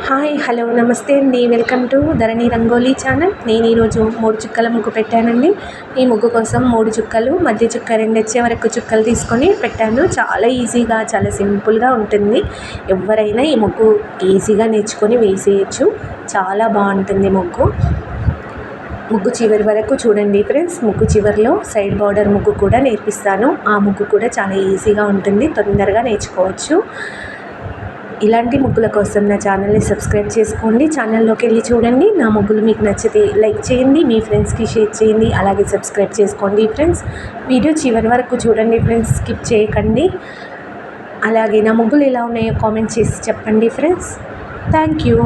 Hi hello నమస్తే అండి, welcome to Dharani rangoli channel. నేను ఈరోజు 3 చుక్కల ముగ్గు పెట్టానండి. ఈ ముగ్గు కోసం 3 చుక్కలు, మధ్య చుక్క 2 వచ్చే వరకు చుక్కలు తీసుకొని పెట్టాను. చాలా ఈజీగా, చాలా సింపుల్గా ఉంటుంది. ఎవరైనా ఈ ముగ్గు ఈజీగా నేర్చుకొని వేసేయచ్చు. చాలా బాగుంటుంది ముగ్గు చివరి వరకు చూడండి ఫ్రెండ్స్. ముగ్గు చివరిలో సైడ్ బార్డర్ ముగ్గు కూడా నేర్పిస్తాను. ఆ ముగ్గు కూడా చాలా ఈజీగా ఉంటుంది, తొందరగా నేర్చుకోవచ్చు. ఇలాంటి ముగ్గుల కోసం నా ఛానల్ని సబ్స్క్రైబ్ చేసుకోండి. ఛానల్లోకి వెళ్ళి చూడండి. నా ముగ్గులు మీకు నచ్చితే లైక్ చేయండి, మీ ఫ్రెండ్స్కి షేర్ చేయండి, అలాగే సబ్స్క్రైబ్ చేసుకోండి ఫ్రెండ్స్. వీడియో చివరి వరకు చూడండి ఫ్రెండ్స్, స్కిప్ చేయకండి. అలాగే నా ముగ్గులు ఎలా ఉన్నాయో కామెంట్ చేసి చెప్పండి ఫ్రెండ్స్. Thank you.